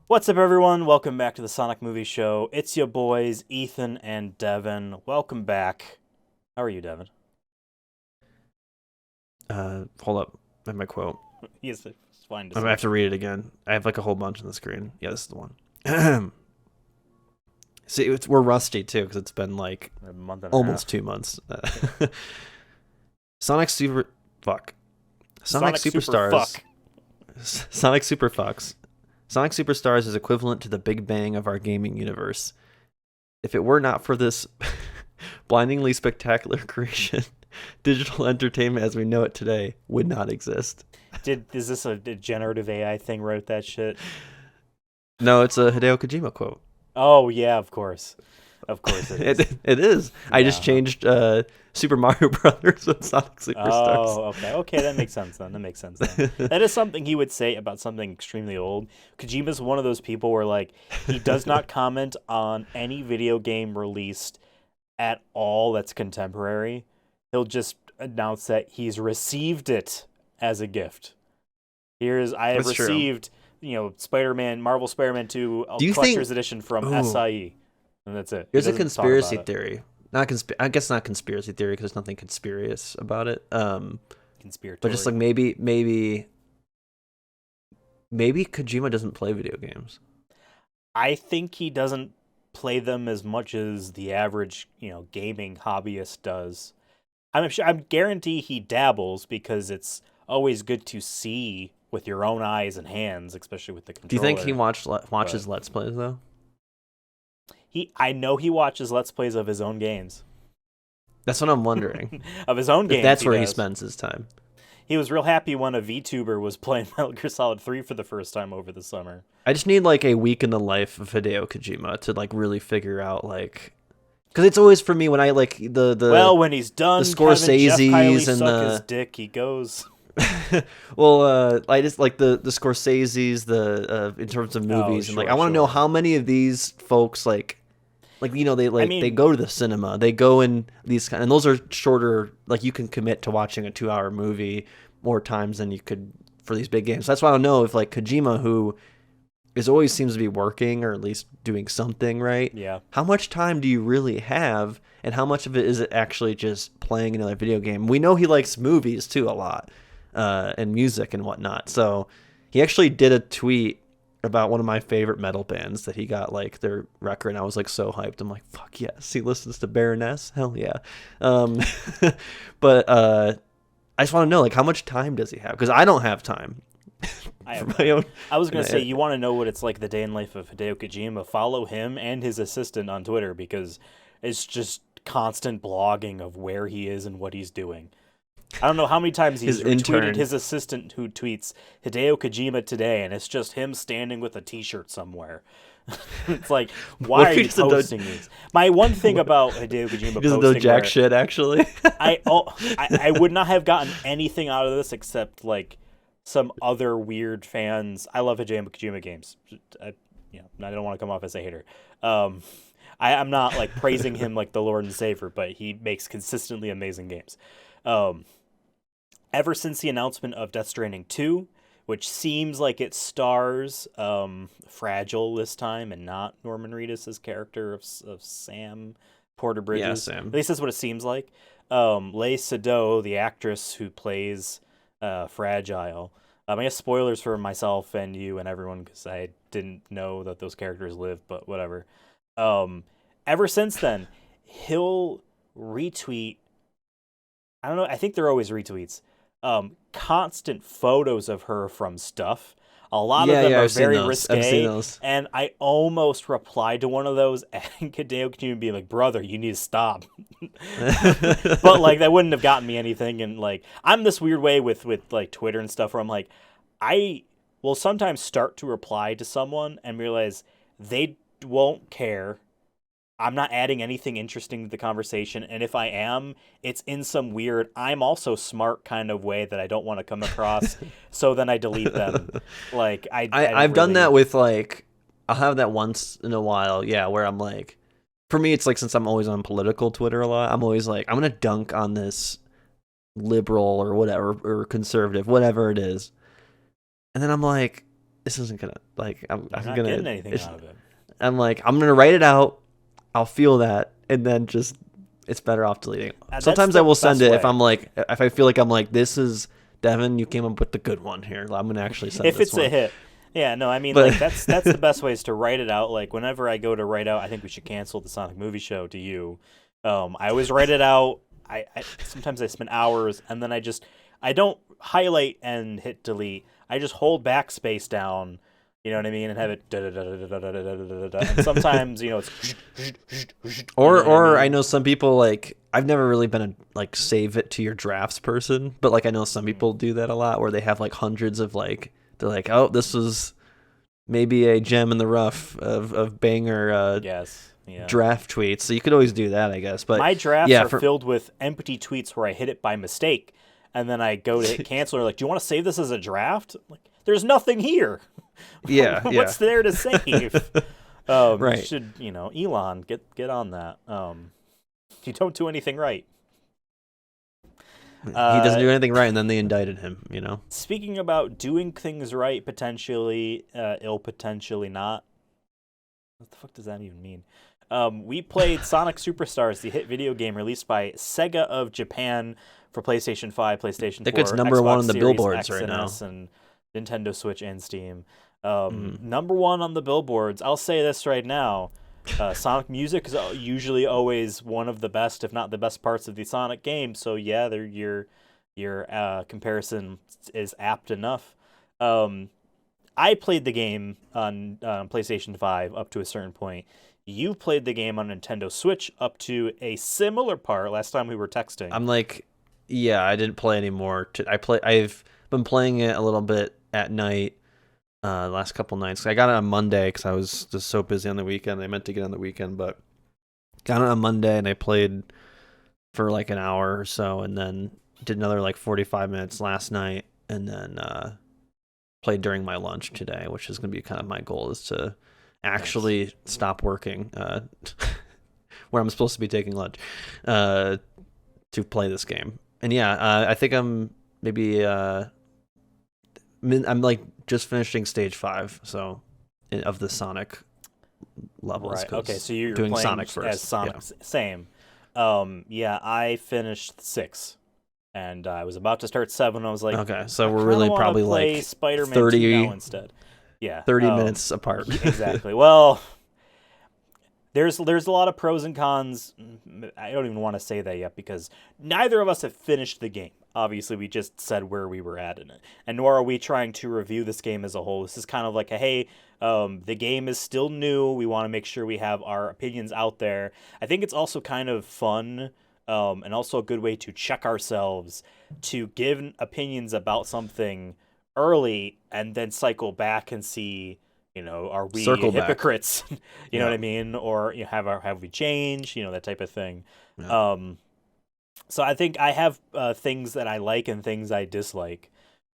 What's up, everyone? Welcome back to the Sonic Movie Show. It's your boys, Ethan and Devin. Welcome back. How are you, Devin? Hold up. I have my quote. Yes, it's fine to I say. have to read it again. I have like a whole bunch on the screen. Yeah, this is the one. See, we're rusty too because it's been like A month and a half. almost 2 months. Sonic Super Fuck. Sonic Super Superstars. fuck. Sonic Super Fucks. Sonic Superstars is equivalent to the Big Bang of our gaming universe. If it were not for this blindingly spectacular creation, digital entertainment as we know it today would not exist. Is this a generative AI thing wrote that shit? No, it's a Hideo Kojima quote. Oh, yeah, of course. Of course it is. It is. I just changed Super Mario Brothers with Sonic Superstars. Oh, okay. Okay, that makes sense then. That is something he would say about something extremely old. Kojima's one of those people where, like, he does not comment on any video game released at all that's contemporary. He'll just announce that he's received it as a gift. I have That's true. received, Marvel Spider-Man 2 Do you Collector's think? Edition from Ooh, SIE. And that's it. He here's a doesn't talk about conspiracy it. theory. I guess not conspiracy theory because there's nothing conspiracious about it. But just Conspiratorial. like maybe Kojima doesn't play video games. I think he doesn't play them as much as the average, gaming hobbyist does. I'm guarantee he dabbles because it's always good to see with your own eyes and hands, especially with the Do you controller. think he watches Let's Plays though? I know he watches Let's Plays of his own games. That's what I'm wondering. Of his own If games, that's where he does. spends his time. He was real happy when a VTuber was playing Metal Gear Solid 3 for the first time over the summer. I just need like a week in the life of Hideo Kojima to like really figure out like, because it's always for me when I like the When he's done, the having Jeff Scorseses Kiley and suck the his dick, he goes. well, I just like the Scorseses, in terms of movies, and like I want to know how many of these folks they go to the cinema, they go in these and those are shorter. Like you can commit to watching a 2-hour movie more times than you could for these big games. So that's why I don't know if like Kojima, who is always seems to be working or at least doing something right. Yeah. How much time do you really have, and how much of it is it actually just playing another video game? We know he likes movies too a lot. And music and whatnot. So he actually did a tweet about one of my favorite metal bands that he got like their record, and I was like so hyped. I'm like, fuck yes, he listens to Baroness, hell yeah. But I just want to know like how much time does he have, because I don't have time. I was going to and say, you want to know what it's like the day in life of Hideo Kojima, follow him and his assistant on Twitter, because it's just constant blogging of where he is and what he's doing. I don't know how many times he's retweeted his assistant who tweets Hideo Kojima today, and it's just him standing with a t-shirt somewhere. It's like, why are you posting these? My one thing about Hideo Kojima he doesn't know jack shit, actually. I would not have gotten anything out of this except like some other weird fans. I love Hideo Kojima games. I don't want to come off as a hater. I'm not like praising him like the Lord and Savior, but he makes consistently amazing games. Ever since the announcement of Death Stranding 2, which seems like it stars Fragile this time and not Norman Reedus' character of Sam Porter Bridges. Yeah, Sam. At least that's what it seems like. Lea Seydoux, the actress who plays Fragile. I guess spoilers for myself and you and everyone, because I didn't know that those characters lived, but whatever. Ever since then, he'll retweet, I don't know, I think they're always retweets, constant photos of her from stuff. A lot of them are very risque, and I almost replied to one of those, and Hideo Kojima being like, "Brother, you need to stop." But like that wouldn't have gotten me anything, and like I'm this weird way with like Twitter and stuff where I'm like, I will sometimes start to reply to someone and realize they won't care. I'm not adding anything interesting to the conversation, and if I am, it's in some weird I'm also smart kind of way that I don't want to come across, so then I delete them. Like I've done that with like, I'll have that once in a while, yeah, where I'm like, for me it's like, since I'm always on political Twitter a lot, I'm always like, I'm gonna dunk on this liberal or whatever, or conservative, whatever it is, and then I'm like, this isn't gonna like You're I'm not gonna getting anything out of it. I'm like I'm gonna write it out. I'll feel that, and then just it's better off deleting. That's Sometimes I the will send best it way. if I feel like I'm like this is Devin, you came up with the good one here. I'm gonna actually send If this it's a one. hit. Yeah, no, I mean, But like that's the best way is to write it out. Like whenever I go to write out, I think we should cancel the Sonic movie show to you. I always write it out. I sometimes I spend hours, and then I don't highlight and hit delete. I just hold backspace down. You know what I mean, and have it da da da da da da da da da. And sometimes it's or I know some people like I've never really been a like save it to your drafts person, but like I know some people do that a lot where they have like hundreds of like they're like, oh, this was maybe a gem in the rough of banger yes, yeah. draft tweets. So you could always do that, I guess. But My drafts yeah, are filled with empty tweets where I hit it by mistake, and then I go to hit cancel. Or like, do you want to save this as a draft? Like, there's nothing here. yeah, What's there to save? Right. You should, Elon, get on that. You don't do anything right. He doesn't do anything right, and then they indicted him. Speaking about doing things right, potentially, ill, potentially not. What the fuck does that even mean? We played Sonic Superstars, the hit video game released by Sega of Japan for PlayStation 5, PlayStation 4, I think it's number Xbox one on the Series billboards X right and now. S, and Nintendo Switch and Steam. Number one on the billboards. I'll say this right now. Sonic music is usually always one of the best, if not the best parts of the Sonic game. So yeah, your comparison is apt enough. I played the game on PlayStation 5 up to a certain point. You played the game on Nintendo Switch up to a similar part. Last time we were texting. I'm like, yeah, I didn't play anymore. I've been playing it a little bit at night. Last couple nights. I got it on Monday because I was just so busy on the weekend. I meant to get on the weekend, but got it on Monday and I played for like an hour or so, and then did another like 45 minutes last night, and then played during my lunch today, which is going to be kind of my goal, is to actually stop working where I'm supposed to be taking lunch to play this game. And yeah, I think I'm maybe I'm like just finishing stage 5, so of the Sonic levels. Right. Okay. So you're doing playing Sonic first. as Sonic. Yeah. Same. Yeah, I finished 6, and I was about to start 7. I was like, okay, so I we're really wanna probably play like Spider-Man 30 2 now instead. Yeah. 30 minutes apart. Exactly. Well, there's a lot of pros and cons. I don't even want to say that yet because neither of us have finished the game. Obviously, we just said where we were at in it, and nor are we trying to review this game as a whole. This is kind of like a hey, the game is still new. We want to make sure we have our opinions out there. I think it's also kind of fun, and also a good way to check ourselves, to give opinions about something early and then cycle back and see, are we Circle back. hypocrites? You know Yeah. what I mean? Or have we changed? That type of thing. Yeah. So I think I have things that I like and things I dislike.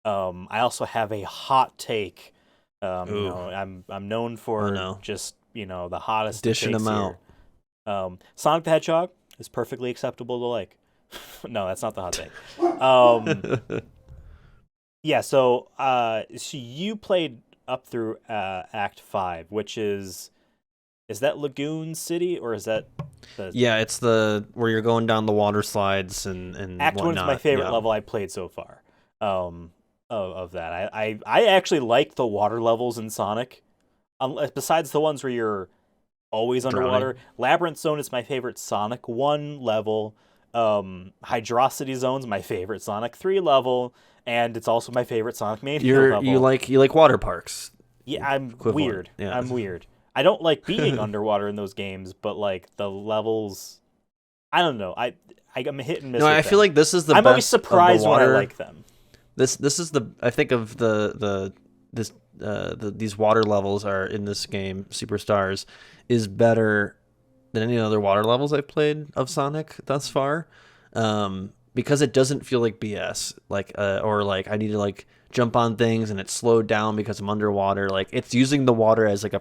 I also have a hot take. Ooh. I'm known for Oh, no. just the hottest Dishing takes them here. Sonic the Hedgehog is perfectly acceptable to like. No, that's not the hot take. Yeah. So you played up through Act 5, which is that Lagoon City or is that Yeah, it's the where you're going down the water slides and Act 1 is my favorite level I played so far. Of that, I actually like the water levels in Sonic. Besides the ones where you're always underwater, Labyrinth Zone is my favorite Sonic 1 level. Hydrocity Zone's my favorite Sonic 3 level, and it's also my favorite Sonic Mania level. You like water parks. Yeah, I'm Equivalent. weird. Yeah. I'm weird. I don't like being underwater in those games, but like the levels, I don't know. I'm hit and miss. No, with I them. feel like this is the I'm best always surprised of the when water. I like them. This is the I think of these water levels are in this game, Superstars, is better than any other water levels I've played of Sonic thus far. Because it doesn't feel like BS, or like I need to like jump on things and it's slowed down because I'm underwater. Like it's using the water as like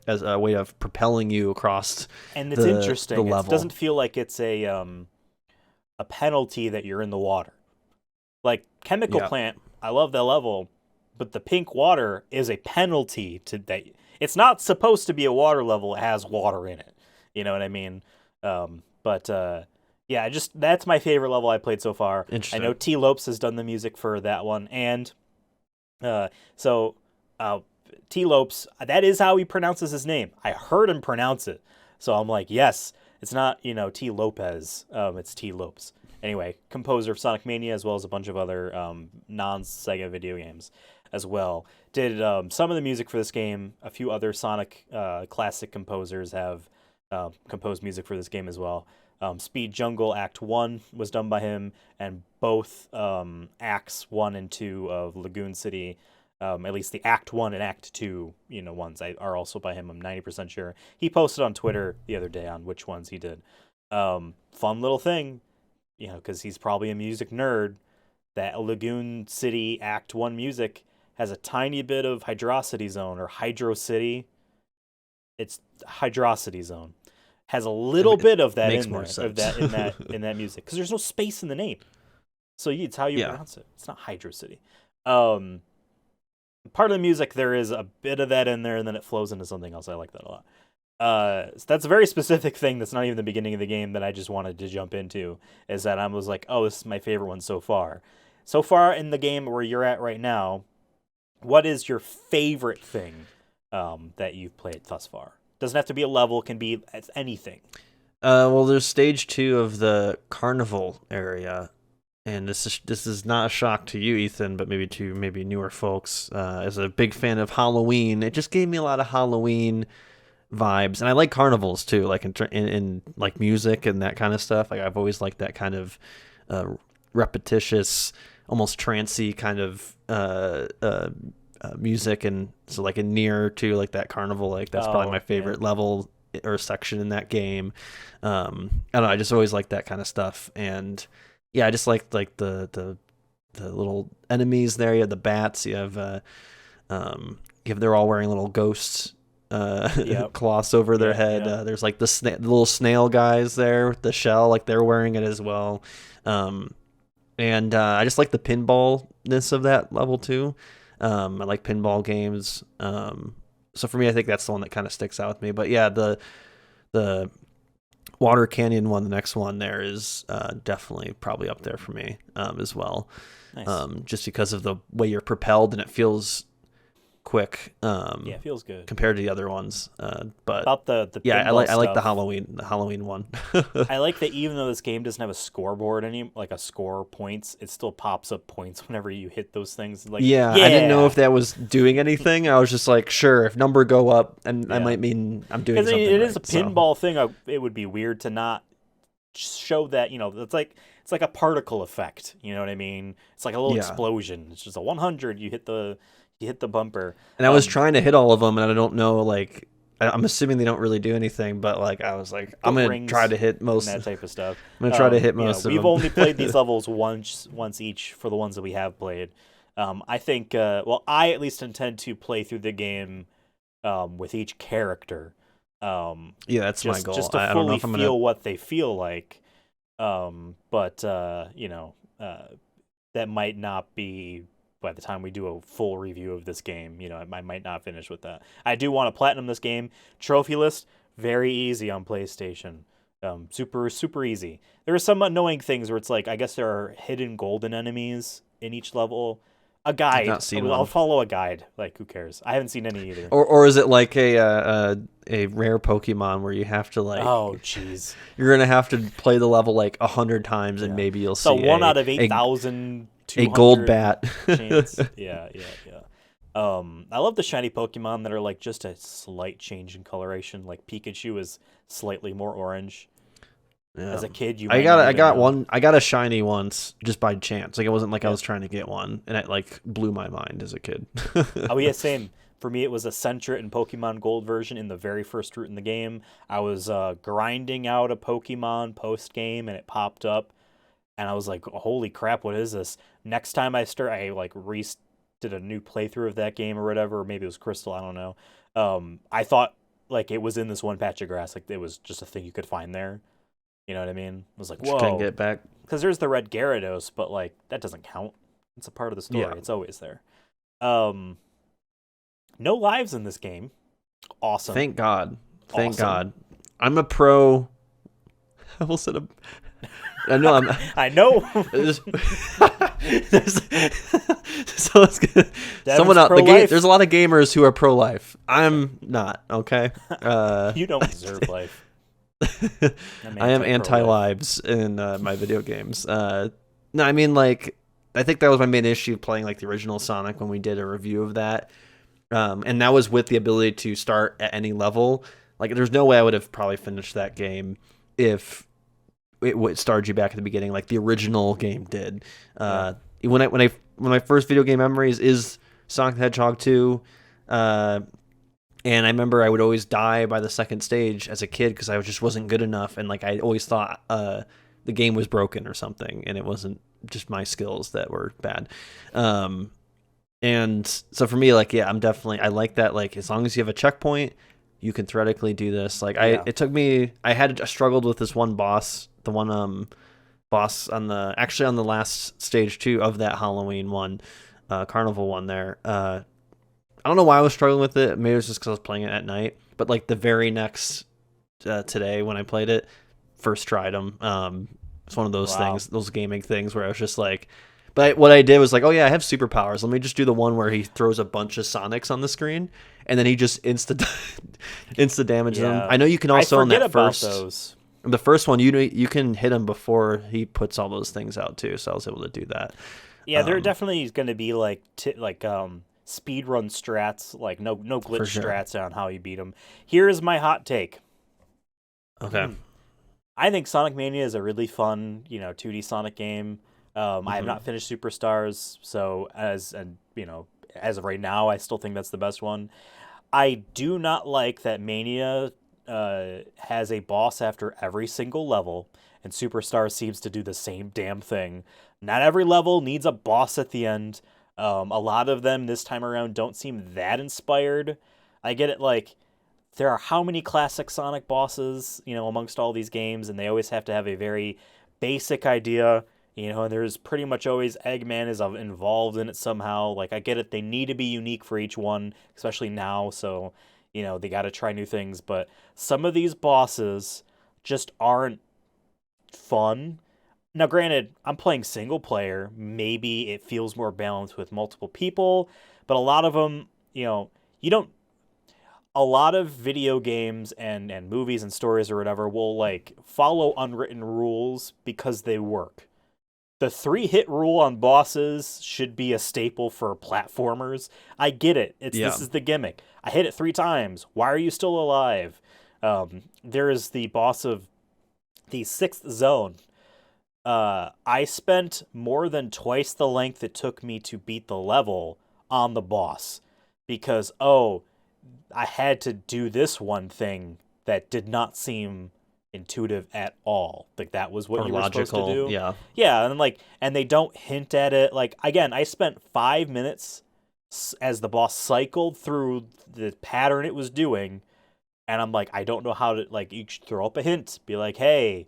as a way of propelling you across. And it's interesting. The level. It doesn't feel like it's a penalty that you're in the water. Like Chemical Plant, I love that level, but the pink water is a penalty to that. It's not supposed to be a water level. It has water in it. You know what I mean? But yeah, just that's my favorite level I played so far. I know Interesting. T. Lopes has done the music for that one, and so T. Lopes, that is how he pronounces his name. I heard him pronounce it, so I'm like, yes, it's not T. Lopez, it's T. Lopes. Anyway, composer of Sonic Mania as well as a bunch of other non-Sega video games as well. Did some of the music for this game. A few other Sonic classic composers have composed music for this game as well. Speed Jungle Act 1 was done by him, and both Acts 1 and 2 of Lagoon City, at least the Act 1 and Act 2, ones are also by him. I'm 90% sure. He posted on Twitter the other day on which ones he did. Fun little thing, because he's probably a music nerd, that Lagoon City Act 1 music has a tiny bit of Hydrocity Zone or Hydro City. It's Hydrocity Zone. Has a little bit of that Makes in more there, of sense. that in that music, because there's no space in the name. So it's how you Yeah. pronounce it. It's not Hydro City. Part of the music, there is a bit of that in there, and then it flows into something else. I like that a lot. So that's a very specific thing that's not even the beginning of the game that I just wanted to jump into, is that I was like, oh, this is my favorite one so far. So far in the game where you're at right now, what is your favorite thing that you've played thus far? Doesn't have to be a level, can be anything. Well, there's stage 2 of the carnival area, and this is not a shock to you, Ethan, but maybe to newer folks. As a big fan of Halloween, it just gave me a lot of Halloween vibes, and I like carnivals too, like in like music and that kind of stuff. Like I've always liked that kind of repetitious, almost trancy kind of music, and so like in Near too, like that carnival, like that's probably my favorite level or section in that game. I don't know, I just always like that kind of stuff, and yeah, I just like the little enemies there. You have the bats. You have they're all wearing little ghosts Yep. cloths over their head. Yep. There's like the little snail guys there with the shell, like they're wearing it as well. And I just like the pinballness of that level too. I like pinball games. So for me, I think that's the one that kind of sticks out with me. But yeah, the Water Canyon one, the next one there is definitely probably up there for me as well. Nice. Just because of the way you're propelled, and it feels quick. Yeah, it feels good compared to the other ones. But about the yeah, I pinball like the stuff. Halloween one. I like that even though this game doesn't have a scoreboard like a score points, it still pops up points whenever you hit those things. Like, Yeah, I didn't know if that was doing anything. I was just like, sure, if number go up, and I might mean I'm doing something it right. is a pinball thing. It would be weird to not show that. It's like a particle effect. You know what I mean? It's like a little explosion. It's just a 100. You hit the bumper. And I was trying to hit all of them, and I don't know, like, I'm assuming they don't really do anything, but like I was like, I'm gonna try to hit most and that type of stuff. I'm gonna try to hit most of them. We've only played these levels once each for the ones that we have played. I think, I at least intend to play through the game with each character. Yeah, that's my goal. Just to I don't know fully if I'm feel gonna... what they feel like. But that might not be by the time we do a full review of this game. I might not finish with that. I do want to platinum this game. Trophy list, very easy on PlayStation. Super, super easy. There are some annoying things where it's like, I guess there are hidden golden enemies in each level. A guide. I've not seen I'll one. follow a guide. Like, who cares? I haven't seen any either. Or is it like a rare Pokemon where you have to like... Oh, jeez. You're gonna have to play the level like 100 times, and maybe you'll see so 1 out of 8,200 a gold bat chance. Yeah. I love the shiny Pokemon that are like just a slight change in coloration. Like Pikachu is slightly more orange. Yeah. As a kid, I got a shiny once just by chance. Like it wasn't like I was trying to get one, and it like blew my mind as a kid. Oh yeah, same. For me, it was a Sentret and Pokemon Gold version in the very first route in the game. I was grinding out a Pokemon post game, and it popped up, and I was like, "Holy crap, what is this?" Next time I like did a new playthrough of that game or whatever, or maybe it was Crystal, I don't know. I thought like it was in this one patch of grass, like it was just a thing you could find there. You know what I mean? I was like, whoa. Couldn't get back. Because there's the red Gyarados, but like that doesn't count. It's a part of the story. Yeah. It's always there. Um, no lives in this game. Awesome. Thank God. Thank Awesome. God. I'm a pro. I almost said a. I know I'm. I know. There's, so it's good. Someone Devin's out the game. pro-life. There's a lot of gamers who are pro-life. I'm not. Okay. You don't deserve life. I am anti-lives in my video games. No, I mean like I think that was my main issue playing like the original Sonic when we did a review of that. And that was with the ability to start at any level. Like, there's no way I would have probably finished that game if it started you back at the beginning, like the original game did. When my first video game memories is Sonic the Hedgehog 2, and I remember I would always die by the second stage as a kid because I just wasn't good enough, and like I always thought the game was broken or something, and it wasn't just my skills that were bad. And so for me, like, yeah, I like that. Like, as long as you have a checkpoint, you can theoretically do this. Like, it took me, I struggled with this one boss, the one boss on the last stage too of that Halloween one, carnival one there. I don't know why I was struggling with it. Maybe it was just because I was playing it at night. But like the very next today when I played it, first tried them. It's one of those things, those gaming things where I was just like. But what I did was like, oh yeah, I have superpowers. Let me just do the one where he throws a bunch of Sonics on the screen, and then he just insta damages them. I know you can also on that the first one you can hit him before he puts all those things out too. So I was able to do that. Yeah, there definitely is going to be like speed run strats, like no glitch strats on how you beat them. Here is my hot take. Okay. I think Sonic Mania is a really fun, 2D Sonic game. I have not finished Superstars, so as of right now, I still think that's the best one. I do not like that Mania has a boss after every single level, and Superstars seems to do the same damn thing. Not every level needs a boss at the end. A lot of them this time around don't seem that inspired. I get it, like, there are how many classic Sonic bosses, amongst all these games, and they always have to have a very basic idea. And there's pretty much always Eggman is involved in it somehow. Like, I get it, they need to be unique for each one, especially now, so, they got to try new things. But some of these bosses just aren't fun. Now, granted, I'm playing single player. Maybe it feels more balanced with multiple people, but a lot of them, you don't. A lot of video games and movies and stories or whatever will, like, follow unwritten rules because they work. The 3-hit rule on bosses should be a staple for platformers. I get it. This is the gimmick. I hit it 3 times. Why are you still alive? There is the boss of the 6th zone. I spent more than twice the length it took me to beat the level on the boss because, I had to do this one thing that did not seem intuitive at all. Like, that was what you were supposed to do. Yeah, and they don't hint at it. Like, again, I spent 5 minutes as the boss cycled through the pattern it was doing, and I'm like, I don't know how to, like, you should throw up a hint, be like, hey,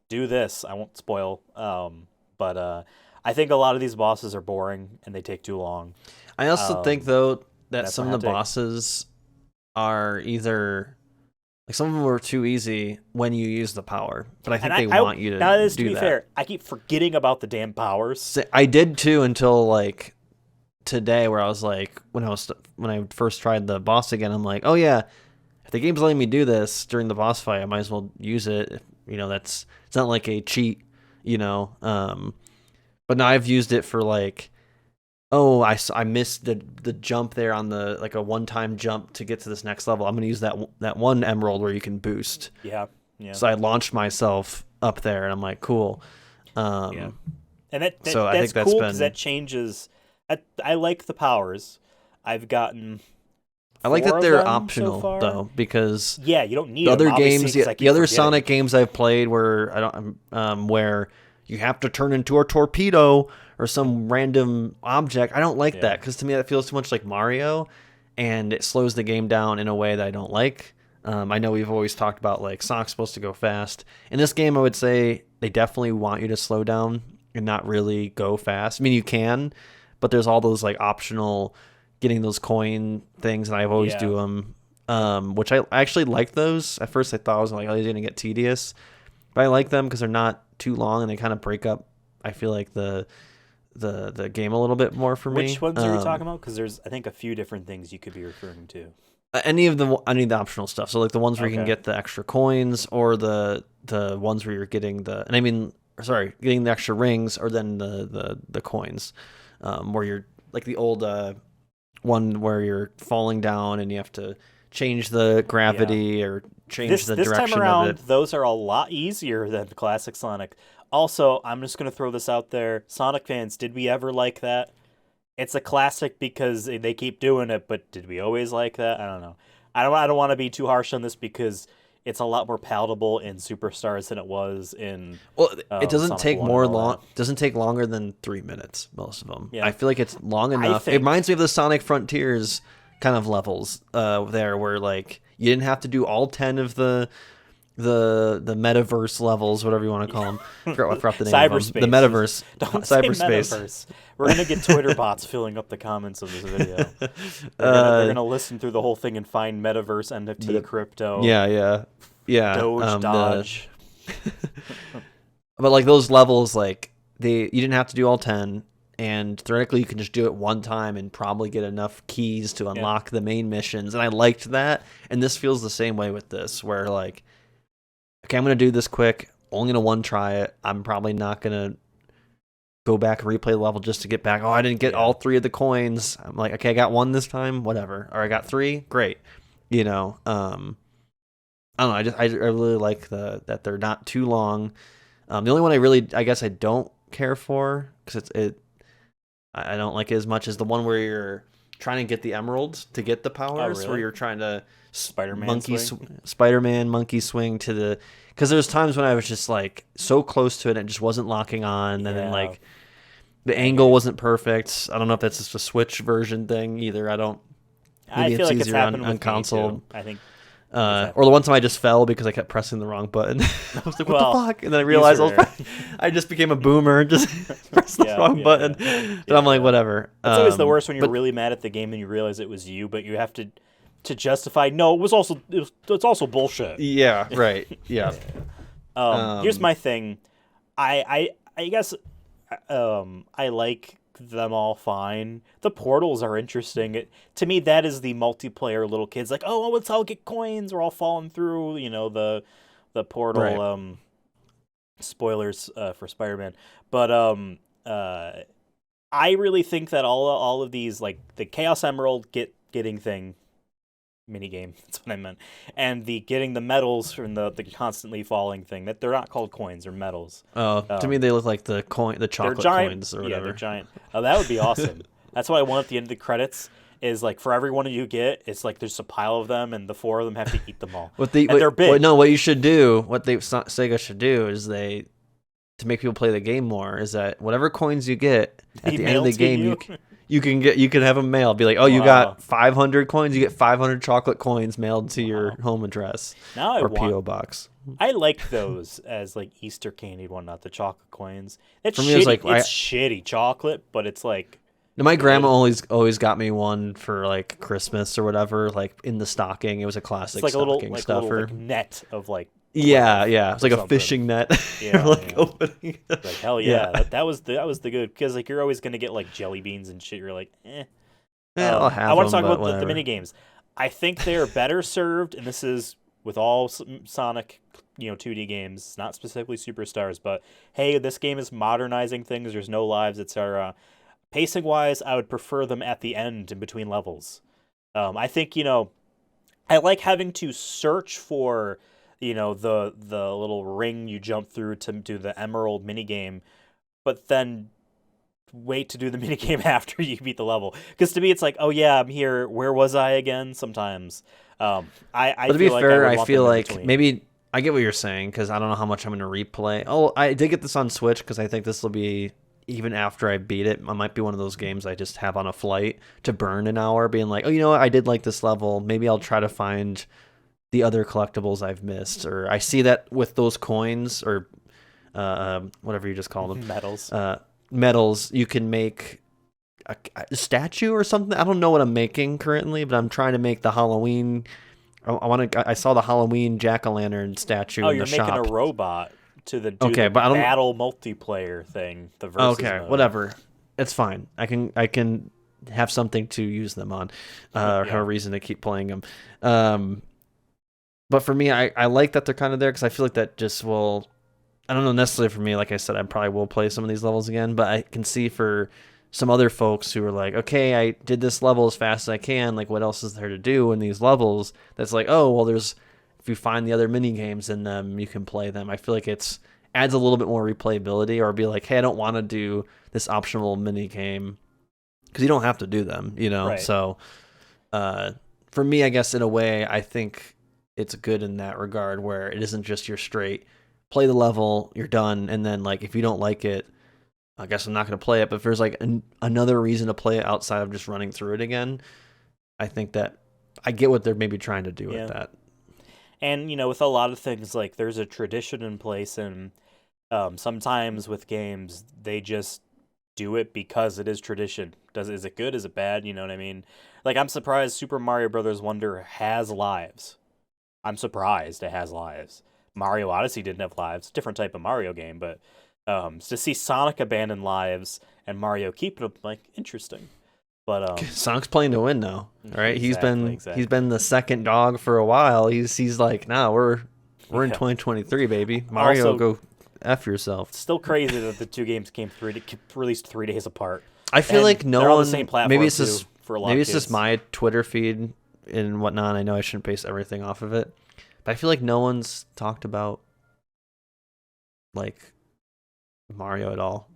do this. I won't spoil. But I think a lot of these bosses are boring and they take too long. I also think though that some of the bosses are either. Like, some of them were too easy when you use the power, but I think they want you to do that. To be fair, I keep forgetting about the damn powers. I did too until like today, where I was like, when I first tried the boss again, I'm like, oh yeah, if the game's letting me do this during the boss fight, I might as well use it. It's not like a cheat, But now I've used it for like. Oh, I missed the jump there on the like a one-time jump to get to this next level. I'm gonna use that one emerald where you can boost. Yeah. So I launched myself up there, and I'm like, cool. And that's cool because that changes. I like the powers. I've gotten. I like that they're optional though, because you don't need the other games. The other Sonic games I've played where where you have to turn into a torpedo or some random object. I don't like that because to me that feels too much like Mario, and it slows the game down in a way that I don't like. I know we've always talked about like Sonic's supposed to go fast. In this game, I would say they definitely want you to slow down and not really go fast. I mean, you can, but there's all those like optional getting those coin things, and I always do them. Which I actually like those. At first I thought I was like, oh, they're gonna get tedious, but I like them because they're not too long and they kind of break up, I feel like, the game a little bit more for me. Which ones are you talking about? Because there's, I think, a few different things you could be referring to. Any of the optional stuff. So like the ones where you can get the extra coins, or the ones where you're getting getting the extra rings, or then the coins, where you're like the old one where you're falling down and you have to change the gravity or change the direction this time around, of it. Those are a lot easier than the classic Sonic. Also, I'm just going to throw this out there. Sonic fans, did we ever like that? It's a classic because they keep doing it, but did we always like that? I don't know. I don't want to be too harsh on this because it's a lot more palatable in Superstars than it was in. Well, it doesn't Sonic take 1 doesn't take longer than 3 minutes, most of them. Yeah. I feel like it's long enough. It reminds me of the Sonic Frontiers kind of levels there, where like you didn't have to do all 10 of the metaverse levels, whatever you want to call them. I forgot the name cyberspace. Of them. The metaverse. Don't cyberspace. Say metaverse. We're gonna get Twitter bots filling up the comments of this video. They're gonna listen through the whole thing and find metaverse, NFT, crypto. Yeah. Doge, Dodge. But like those levels, like you didn't have to do all 10. And theoretically, you can just do it one time and probably get enough keys to unlock the main missions. And I liked that. And this feels the same way with this, where like, okay, I'm going to do this quick. Only going to one try it. I'm probably not going to go back and replay the level just to get back. Oh, I didn't get all 3 of the coins. I'm like, okay, I got 1 this time. Whatever. Or I got 3. Great. I don't know. I really like that they're not too long. The only one I guess I don't care for, because I don't like it as much as the one where you're trying to get the emeralds to get the powers, really? where you're trying to Spider-Man monkey swing to the, because there's times when I was just like so close to it and it just wasn't locking on, and then like the angle wasn't perfect. I don't know if that's just a Switch version thing either. I feel like it's happened on console. I think. Or the one time I just fell because I kept pressing the wrong button. I was like, what the fuck? And then I realized I just became a boomer and just pressed the wrong button. And I'm like, whatever. It's always the worst when you're really mad at the game and you realize it was you, but you have to justify, no, it's also bullshit. Yeah, right. Yeah. Here's my thing. I guess I like them all fine. The portals are interesting. To me, that is the multiplayer little kids like, oh, let's all get coins. We're all falling through, the portal. Right. Spoilers for Spider-Man, but I really think that all of these, like the Chaos Emerald getting thing. Minigame, that's what I meant, and the getting the medals from the constantly falling thing, that they're not called coins, they're medals. To me they look like the chocolate coins or whatever. Yeah, they're giant. Oh, that would be awesome. That's what I want at the end of the credits, is like for every one you get, it's like there's a pile of them and the 4 of them have to eat them all. They're big. What you should do, what Sega should do is to make people play the game more, is that whatever coins you get at the end of the game, you can have them mailed. Be like, oh, you got 500 coins. You get 500 chocolate coins mailed to your home address PO box. I like those as like Easter candy one, not the chocolate coins. It's For me, shitty. It's shitty chocolate, but it's like. My grandma always got me one for like Christmas or whatever, like in the stocking. It was a classic stocking stuffer. Little net of like. Yeah. It's like a fishing net. Opening. Like hell yeah. That was the good, because like you're always gonna get like jelly beans and shit. You're like, eh. I'll have I want to talk about the mini games. I think they're better served, and this is with all Sonic, 2D games, not specifically Superstars, but hey, this game is modernizing things. There's no lives, etc. Pacing wise, I would prefer them at the end in between levels. I think I like having to search for. The little ring you jump through to do the Emerald minigame, but then wait to do the minigame after you beat the level. Because to me, it's like, oh yeah, I'm here. Where was I again? Sometimes. But to be fair, I feel like maybe I get what you're saying, because I don't know how much I'm going to replay. Oh, I did get this on Switch because I think this will be, even after I beat it, it might be one of those games I just have on a flight to burn an hour, being like, oh, you know what? I did like this level. Maybe I'll try to find the other collectibles I've missed, or I see that with those coins or whatever you just call them, medals. Medals, you can make a statue or something. I don't know what I'm making currently, but I'm trying to make the Halloween. I want to. I saw the Halloween jack-o'-lantern statue Oh, in the you're making a shop. robot to do Okay, the but I don't. battle multiplayer thing, the versus Okay, mode. whatever. It's fine. I can have something to use them on, have a Yeah. reason to keep playing them. Um, but for me, I like that they're kind of there because I feel like that just will. I don't know necessarily for me. Like I said, I probably will play some of these levels again, but I can see for some other folks who are like, okay, I did this level as fast as I can. Like, what else is there to do in these levels? That's like, oh, well, there's if you find the other mini games in them, you can play them. I feel like it's adds a little bit more replayability, or be like, hey, I don't want to do this optional mini game because you don't have to do them, you know. Right. So, uh, for me, I guess in a way, I think it's good in that regard where it isn't just your straight play the level, you're done, and then like if you don't like it, I guess I'm not going to play it. But if there's like another reason to play it outside of just running through it again, I think that I get what they're maybe trying to do with Yeah. that. And with a lot of things, like there's a tradition in place, and sometimes with games they just do it because it is tradition. Is it good? Is it bad? You know what I mean? Like I'm surprised Super Mario Brothers Wonder has lives. I'm surprised it has lives. Mario Odyssey didn't have lives. Different type of Mario game, but to see Sonic abandon lives and Mario keep them, like interesting. But Sonic's playing to win now, right? exactly, He's been the second dog for a while. He's like, nah, we're in yeah. 2023, baby. Mario, Also, go f yourself. still crazy that the two games came released 3 days apart. I feel And like no they're on the one. same platform Maybe it's too, just for a lot maybe of it's just kids. my Twitter feed and whatnot. I know I shouldn't base everything off of it, but I feel like no one's talked about like Mario at all.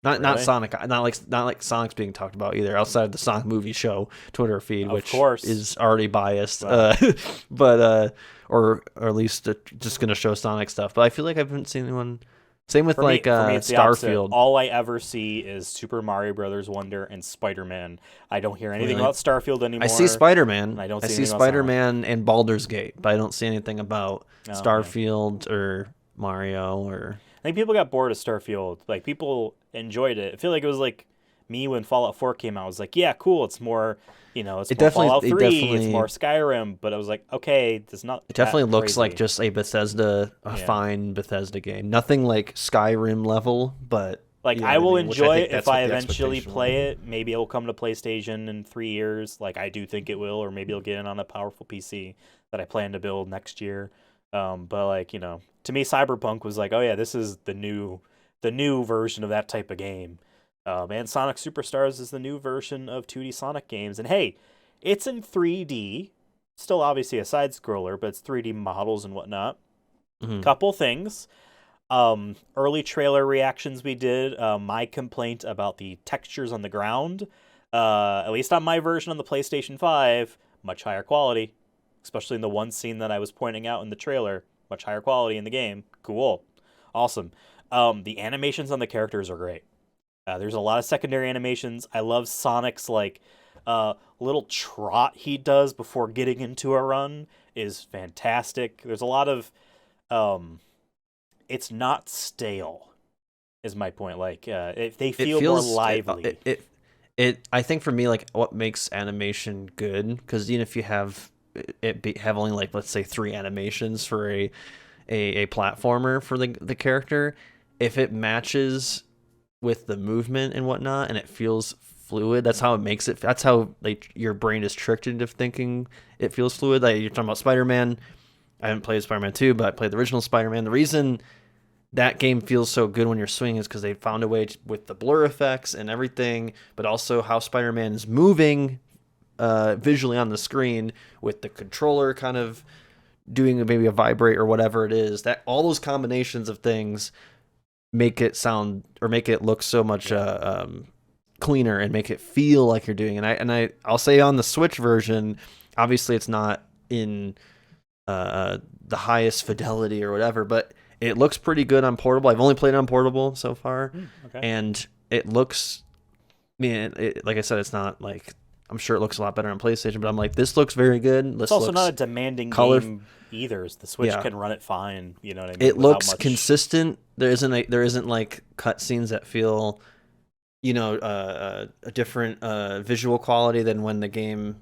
Not Really? Sonic, not like Sonic's being talked about either. Outside of the Sonic movie show Twitter feed, Of which course. is already biased, Well, but or at least just gonna show Sonic stuff. But I feel like I haven't seen anyone. Same with like for me, it's the opposite. Starfield. All I ever see is Super Mario Brothers Wonder and Spider-Man. I don't hear anything Really, about Starfield anymore. I see Spider Man. and I don't I see see anything about Spider Sonic. Man and Baldur's Gate, but I don't see anything about Oh, yeah. Starfield or Mario or. I think people got bored of Starfield. Like people enjoyed it. I feel like it was like me when Fallout 4 came out. I was like, yeah, cool. It's more, it's It more definitely, Fallout it 3. It's definitely, more Skyrim. But I was like, okay, it's not it that definitely looks like crazy. just a Bethesda, a Yeah. fine Bethesda game. Nothing like Skyrim level, but Like you know I what I will mean. Which I enjoy think it if that's what I the eventually expectation was. play it. Maybe it'll come to PlayStation in 3 years. Like I do think it will, or maybe it'll get in on a powerful PC that I plan to build next year. But like to me, Cyberpunk was like, oh yeah, this is the new version of that type of game. And Sonic Superstars is the new version of 2D Sonic games. And hey, it's in 3D. Still obviously a side scroller, but it's 3D models and whatnot. Mhm. Couple things. Early trailer reactions we did. My complaint about the textures on the ground, at least on my version on the PlayStation 5, much higher quality, especially in the one scene that I was pointing out in the trailer. Much higher quality in the game. Cool. Awesome. The animations on the characters are great. There's a lot of secondary animations. I love Sonic's like little trot he does before getting into a run is fantastic. There's a lot of um, it's not stale is my point. Like they It feel more feels lively. I think for me, like what makes animation good, because even if you have have only like, let's say, 3 animations for a platformer for the character, if it matches with the movement and whatnot and it feels fluid, that's how it makes it. That's how like your brain is tricked into thinking it feels fluid. Like you're talking about Spider-Man. I haven't played Spider-Man 2, but I played the original Spider-Man. The reason that game feels so good when you're swinging is because they found a way with the blur effects and everything, but also how Spider-Man is moving visually on the screen with the controller kind of doing maybe a vibrate or whatever it is. That all those combinations of things make it sound or make it look so much cleaner and make it feel like you're doing. I'll say on the Switch version, obviously it's not in the highest fidelity or whatever, but it looks pretty good on portable. I've only played it on portable so far, Okay. and it looks. I mean, like I said, it's not like I'm sure it looks a lot better on PlayStation, but I'm like, this looks very good. This It's also looks not a demanding color. game either. The Switch Yeah, can run it fine. You know what I mean? it Without looks much. consistent. There isn't like cutscenes that feel a different visual quality than when the game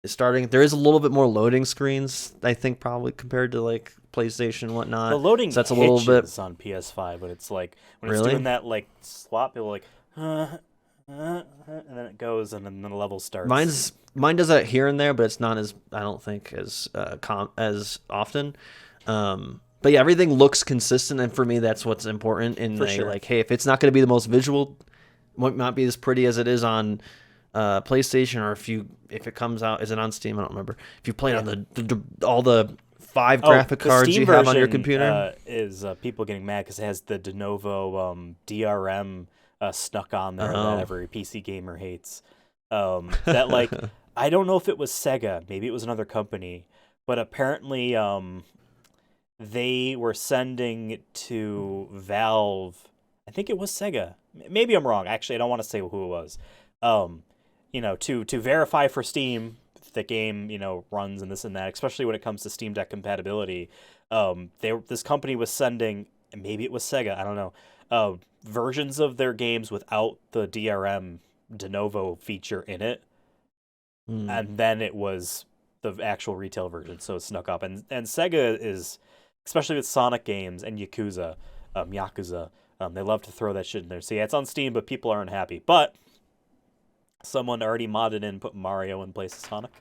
is starting. There is a little bit more loading screens, I think, probably compared to like PlayStation and The whatnot. loading So that's a little bit hitches on PS5, but it's like when it's doing really. that like swap, it'll like, and then it goes, and then the level starts. Mine does that here and there, but it's not as I don't think as as often. But yeah, everything looks consistent, and for me, that's what's important. In For a sure. like, hey, if it's not going to be the most visual, might not be as pretty as it is on PlayStation, or if it comes out, is it on Steam? I don't remember. If you play it Yeah. on all the five Oh, graphic the cards Steam you have on your version computer. is people getting mad because it has the de novo DRM snuck on there that Oh, every PC gamer hates. That like I don't know if it was Sega, maybe it was another company, but apparently they were sending to Valve. I think it was Sega. Maybe I'm wrong. Actually, I don't want to say who it was. Um, to verify for Steam if the game runs and this and that, especially when it comes to Steam Deck compatibility. This company was sending, and maybe it was Sega. I don't know. Versions of their games without the DRM de novo feature in it, hmm. and then it was the actual retail version, so it snuck up. And Sega is, especially with Sonic games and Yakuza, they love to throw that shit in there. So yeah, it's on Steam, but people aren't happy. But someone already modded in, put Mario in place of Sonic,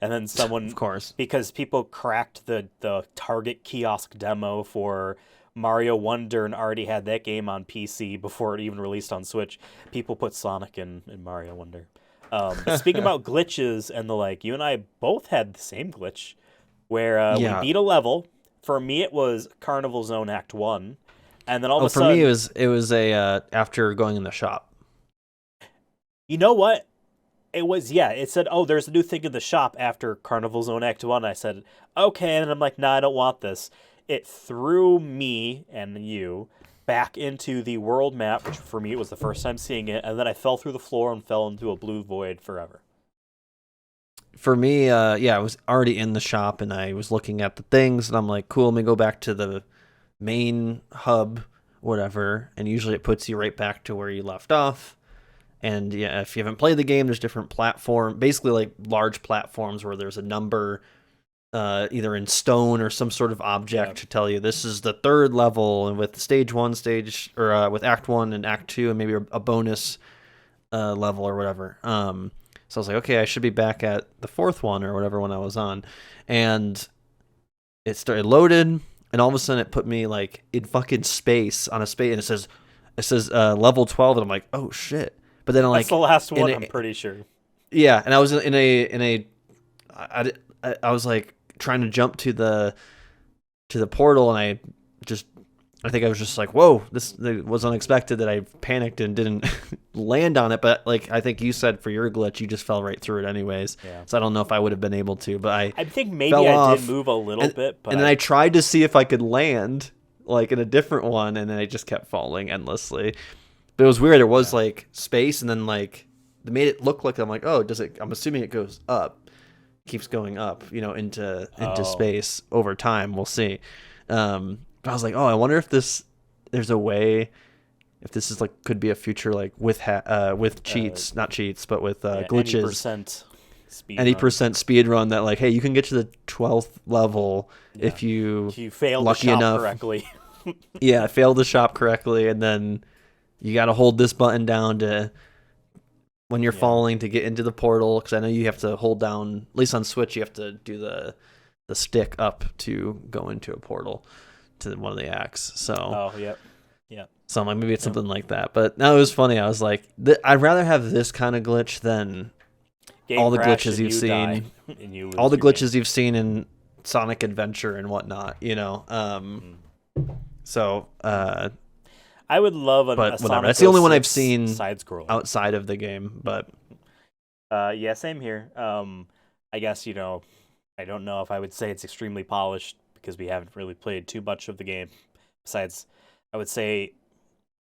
and then Of someone, course. because people cracked the Target kiosk demo for Mario Wonder and already had that game on PC before it even released on Switch. People put Sonic in Mario Wonder. But speaking about glitches and the like, you and I both had the same glitch where we Yeah. beat a level. For me, it was Carnival Zone Act One, and then all of Oh, a for me, sudden, it was a after going in the shop. you know what? It was, yeah. It said, "Oh, there's a new thing in the shop after Carnival Zone Act One." I said, "Okay," and I'm like, "Nah, I don't want this." It threw me and you back into the world map, which for me it was the first time seeing it, and then I fell through the floor and fell into a blue void forever. For me, yeah, I was already in the shop and I was looking at the things and I'm like, cool, let me go back to the main hub, whatever. And usually it puts you right back to where you left off. And yeah, if you haven't played the game, there's different platform, basically like large platforms where there's a number, either in stone or some sort of Yeah. object to tell you this is the third level, and with stage one, stage or with Act One and Act Two, and maybe a bonus level or whatever. So I was like, okay, I should be back at the fourth one or whatever one I was on, and it started loaded, and all of a sudden it put me like in fucking space on a space, and it says level 12, and I'm like, oh shit. But then That's the like last in one, I'm a pretty sure. yeah, and I was in a I was like trying to jump to the portal, and just I think I was just like, whoa, this was unexpected that I panicked and didn't land on it. But like I think you said for your glitch, you just fell right through it anyways. Yeah. So I don't know if I would have been able to, but I I think maybe fell I did off, move a little and bit, but and then I tried to see if I could land like in a different one, and then I just kept falling endlessly. But it was weird. There was yeah. like space, and then like they made it look like I'm like, oh, does it? I'm assuming it goes up, keeps going up, into Oh, space over time. We'll see. But I was like, oh, I wonder if there's a way, if this is like could be a future like with uh, cheats, not cheats, but with yeah, any glitches, percent speed any run. percent speed run that like, hey, you can get to the 12th level Yeah. if you If you failed to lucky shop enough, correctly. yeah, fail to shop correctly, and then you got to hold this button down to when you're Yeah. falling to get into the portal, because I know you have to hold down, at least on Switch, you have to do the stick up to go into a portal to one of the acts. So Oh, yep. Yep. so I'm like, maybe it's Yep. something like that. But no, it was funny. I was like, I'd rather have this kind of glitch than Game all the crash glitches and you've you die seen, and you all lose the your game. glitches you've seen in Sonic Adventure and whatnot. Mm. So I would love a but whatever. Sonic That's the only one I've 06 seen side scroller. outside of the game. But Yeah, same here. I guess, I don't know if I would say it's extremely polished because we haven't really played too much of the game. Besides, I would say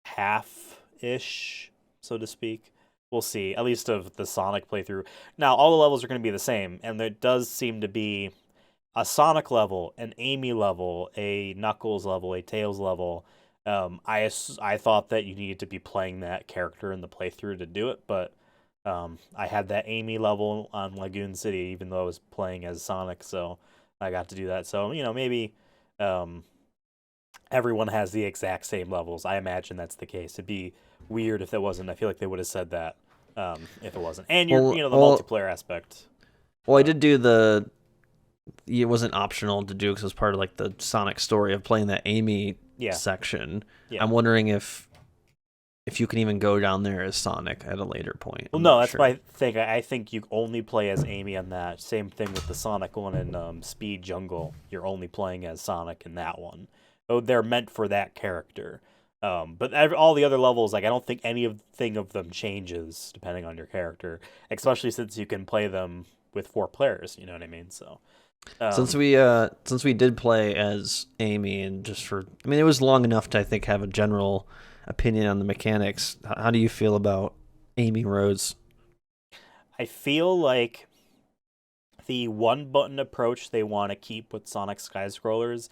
half-ish, so to speak. We'll see, at least of the Sonic playthrough. Now, all the levels are going to be the same, and there does seem to be a Sonic level, an Amy level, a Knuckles level, a Tails level, I thought that you needed to be playing that character in the playthrough to do it, but I had that Amy level on Lagoon City, even though I was playing as Sonic, so I got to do that. So maybe um, everyone has the exact same levels. I imagine that's the case. It'd be weird if it wasn't. I feel like they would have said that if it wasn't. And Well, the well, multiplayer aspect. well, I But did do the. It wasn't optional to do because it was part of like the Sonic story of playing that Amy yeah, section. yeah. I'm wondering if you can even go down there as Sonic at a later point. Well, I'm no, not that's my sure. thing. I think you only play as Amy on that. Same thing with the Sonic one in Speed Jungle. You're only playing as Sonic in that one. Oh, they're meant for that character. But all the other levels, like I don't think anything of them changes depending on your character, especially since you can play them with 4 players. You know what I mean? So, Since um, we did play as Amy and just for I mean it was long enough to I think have a general opinion on the mechanics. How do you feel about Amy Rose? I feel like the one button approach they want to keep with Sonic Skyscrollers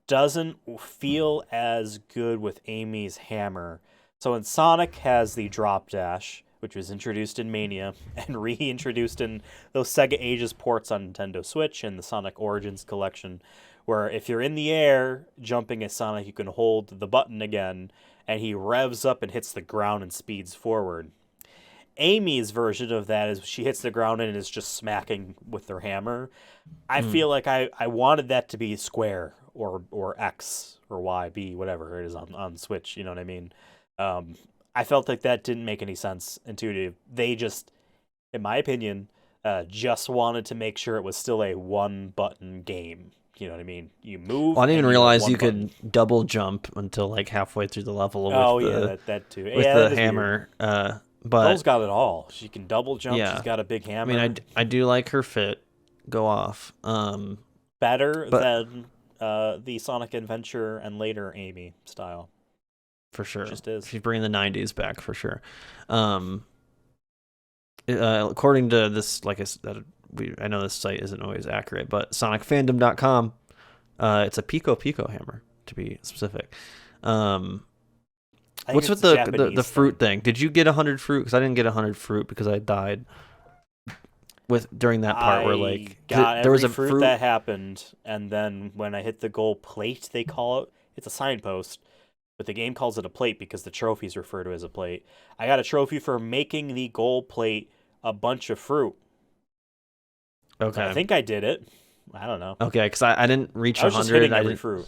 doesn't feel as good with Amy's hammer. So in Sonic has the drop dash, which was introduced in Mania and reintroduced in those Sega Ages ports on Nintendo Switch and the Sonic Origins collection, where if you're in the air jumping as Sonic, you can hold the button again and he revs up and hits the ground and speeds forward. Amy's version of that is she hits the ground and is just smacking with her hammer. I Mm. feel like I wanted that to be square or X or Y, B, whatever it is on Switch. You know what I mean? I felt like that didn't make any sense intuitive. They just, in my opinion, just wanted to make sure it was still a one button game. You know what I mean? You Well, move I didn't and even you have realize one you button. could double jump until like halfway through the level Oh yeah, that too. with Yeah, the that is weird. hammer. Belle's But got it all. She can double jump. She's yeah, got a big I mean hammer. I do like her fit. Go off. Better But than the Sonic Adventure and later Amy style. for sure, Just is. she's bringing the '90s back for sure. Um, according to this, like I know this site isn't always accurate, but SonicFandom.com, it's a Pico Pico hammer to be specific. Um, I think what's it's with a the Japanese thing. fruit thing? Did you get 100 fruit? Because I didn't get 100 fruit because I died with during that part where I like got there was every a fruit fruit. that happened, and then when I hit the gold plate, they call it. It's a signpost, but the game calls it a plate because the trophies refer to it as a plate. I got a trophy for making the gold plate a bunch of fruit. So I Okay, think I did it. I don't know. okay, because I didn't reach I was just 100. hitting every fruit.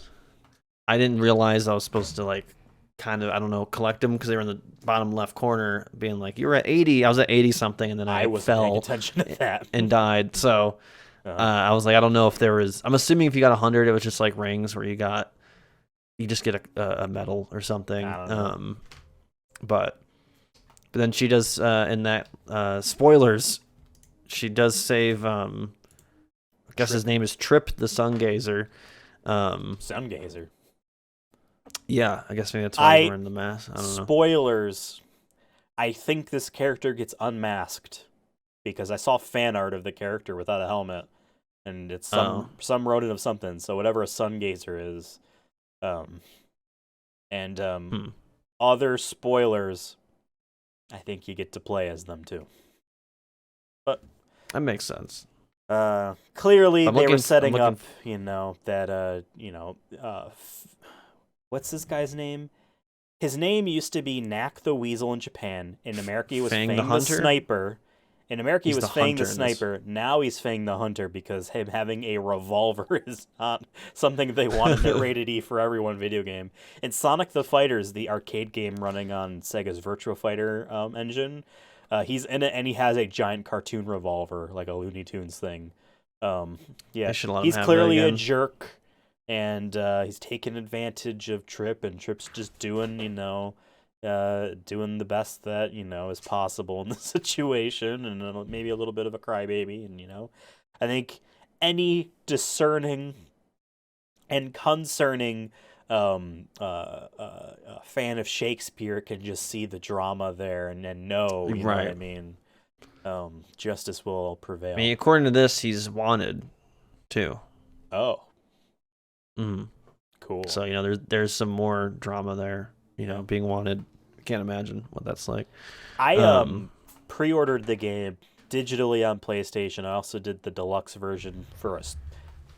I didn't realize I was supposed to like kind of I don't know collect them because they were in the bottom left corner, being like you were at 80. I was at 80 something, and then I I wasn't paying fell attention to that. and died. So I was like, I don't know if there was. I'm assuming if you got 100, it was just like rings where you just get a medal or something. I don't know. But then she does in that spoilers. She does save. I guess his Trip name is Trip the Sun Gazer. Sun Gazer. Yeah, I guess maybe that's why he's I wearing the mask. I don't know. spoilers. I think this character gets unmasked because I saw fan art of the character without a helmet, and it's Oh, some rodent of something. So whatever a sun gazer is, um, and hmm. other spoilers. I think you get to play as them too. But That makes sense. clearly I'm they were looking. I'm setting looking. up, that what's this guy's name? His name used to be Knack the Weasel in Japan. In America, he was Fang the Fang the Hunter. Sniper. In America, he He's was the Fang the hunter in this. Sniper. Now he's Fang the Hunter because him having a revolver is not something they want in their rated E for everyone video game. In Sonic the Fighters, the arcade game running on Sega's Virtua Fighter engine, he's in it and he has a giant cartoon revolver, like a Looney Tunes thing. They Yeah, should let him he's have that clearly a again. jerk, and he's taking advantage of Trip, and Trip's just doing, doing the best that is possible in the situation, and maybe a little bit of a crybaby, and I think any discerning and concerning fan of Shakespeare can just see the drama there and know, you know what I Right. mean. Justice will I mean, prevail. according to this, he's wanted too. Oh, Mm. Cool. So there's some more drama there. Being wanted. I can't imagine what that's like. I pre-ordered the game digitally on PlayStation. I also did the deluxe version for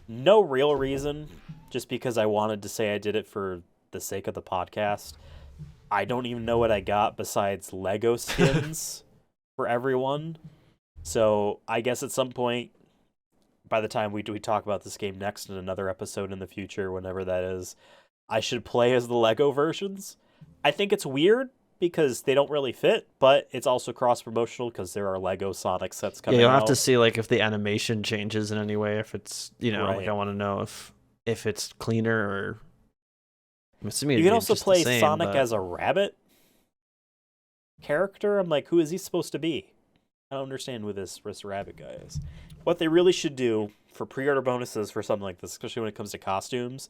no real reason, just because I wanted to say I did it for the sake of the podcast. I don't even know what I got besides Lego skins for everyone. So I guess at some point, by the time we talk about this game next in another episode in the future, whenever that is, I should play as the Lego versions. I think it's weird because they don't really fit, but it's also cross-promotional because there are Lego Sonic sets coming out. Yeah, you'll have to see like if the animation changes in any way, if it's, Right. like I want to know if it's cleaner or... I'm assuming you can also play same, Sonic but... as a rabbit character. I'm like, who is he supposed to be? I don't understand who this rabbit guy is. What they really should do for pre-order bonuses for something like this, especially when it comes to costumes,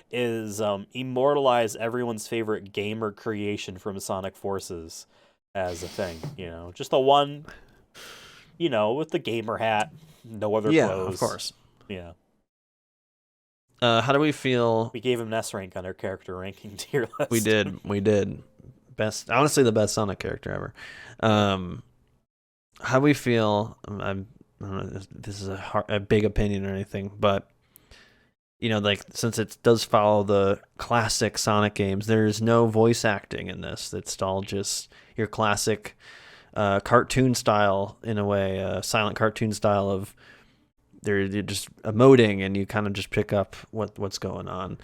is immortalize everyone's favorite gamer creation from Sonic Forces as a thing. Just the one, with the gamer hat, no other clothes. Yeah, of course. Yeah. How do we feel? We gave him an S rank on our character ranking tier list. We did. Best, honestly, the best Sonic character ever. How do we feel? I don't know, this is a big opinion or anything, but like since it does follow the classic Sonic games, there's no voice acting in this. It's all just your classic cartoon style, in a way, silent cartoon style of they're just emoting, and you kind of just pick up what's going on.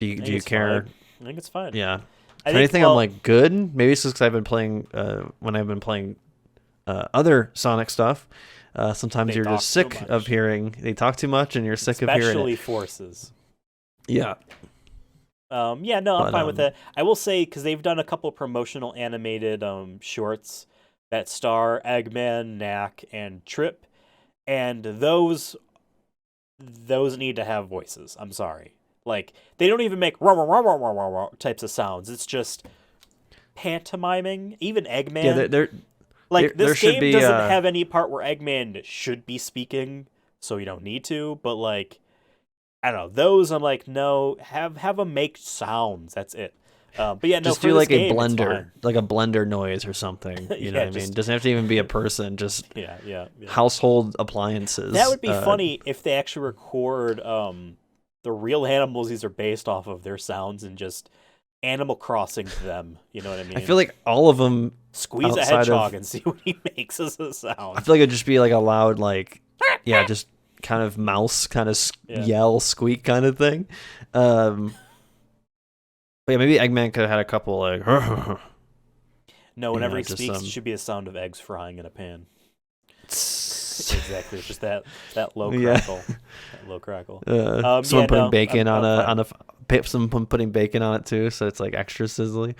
Do you care? Fine. I think it's fine. Yeah. Anything I'm like good? Maybe it's just because I've been playing when I've been playing other Sonic stuff. Sometimes you're just sick of hearing they talk too much, and you're sick of hearing it. Especially Forces. Yeah. Yeah, no, I'm fine with that. I will say, because they've done a couple promotional animated shorts that star Eggman, Knack, and Trip, and those need to have voices. I'm sorry. Like, they don't even make rah, rah, rah, rah, rah, rah, rah types of sounds. It's just pantomiming. Even Eggman. Yeah, this game doesn't have any part where Eggman should be speaking, so you don't need to. But, like, I don't know. Those, I'm like, no, have them make sounds. That's it. But yeah, no, just for do this like game, a blender, like a blender noise or something. You know what I mean? It doesn't have to even be a person. Just yeah. household appliances. That would be funny if they actually record the real animals these are based off of, their sounds, and just Animal Crossing to them. You know what I mean? I feel like all of them squeeze a hedgehog and see what he makes as a sound. I feel like it'd just be like a loud, like, yeah, just kind of mouse, kind of yell, squeak kind of thing. But yeah, maybe Eggman could have had a couple like. No, whenever he speaks, it should be a sound of eggs frying in a pan. Exactly, it's just that low crackle. That low crackle. Someone putting bacon someone putting bacon on it too, so it's like extra sizzly.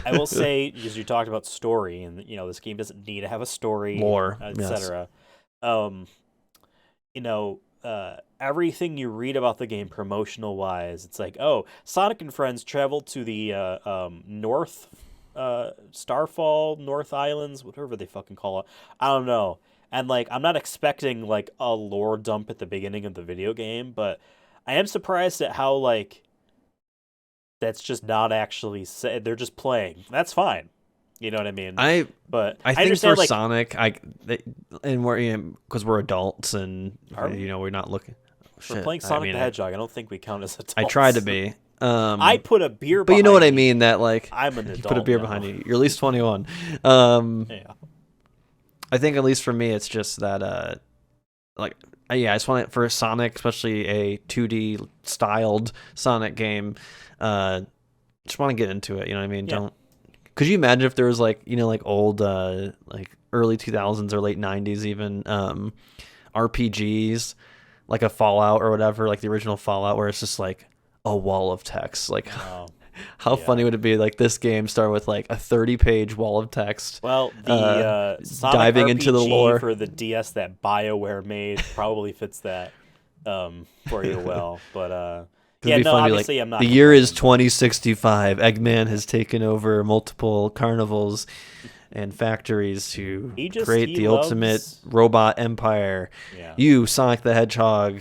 I will say, because you talked about story, and this game doesn't need to have a story, lore, etc. Everything you read about the game promotional wise, it's like, oh, Sonic and friends travel to the North Starfall, North Islands, whatever they fucking call it. I don't know. And like, I'm not expecting like a lore dump at the beginning of the video game, but I am surprised at how like that's just not actually said. They're just playing. That's fine. You know what I mean? I think for like, Sonic, and we're because we're adults and we're not looking. We're playing Sonic the Hedgehog. I don't think we count as adults. I tried to be. I put a beer, but you know what I mean. That like I'm an adult. You put a beer behind you. You're at least 21. Yeah. I think at least for me, it's just that I just want it for Sonic, especially a 2D styled Sonic game. Just want to get into it. You know what I mean? Yeah. Could you imagine if there was like old like early 2000s or late 90s even RPGs like a Fallout or whatever, like the original Fallout, where it's just like a wall of text. Like how funny would it be? Like this game start with like a 30-page wall of text. Well, the Sonic diving RPG into the lore for the DS that BioWare made probably fits that for you well. But obviously I'm not. The year is 2065. Eggman has taken over multiple carnivals and factories to create the ultimate robot empire. Yeah. You, Sonic the Hedgehog,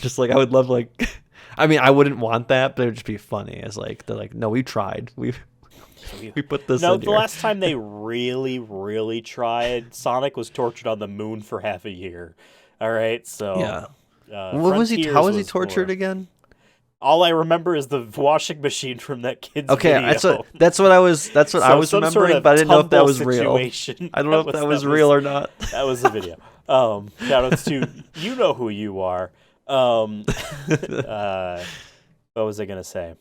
just like I would love like I mean, I wouldn't want that, but it would just be funny. As like they're like, no, we tried. We put this No, in the here. last time they really, really tried, Sonic was tortured on the moon for half a year. All right, so Yeah. What was he? How Frontiers was he was tortured more. again? All I remember is the washing machine from that kid's Okay, video. that's what I was. That's what I So was some sort remembering, of but I didn't know if that tumble was real. situation. I don't know if that was real or not. That was the video. Shout outs to you know who you are. What was I gonna say?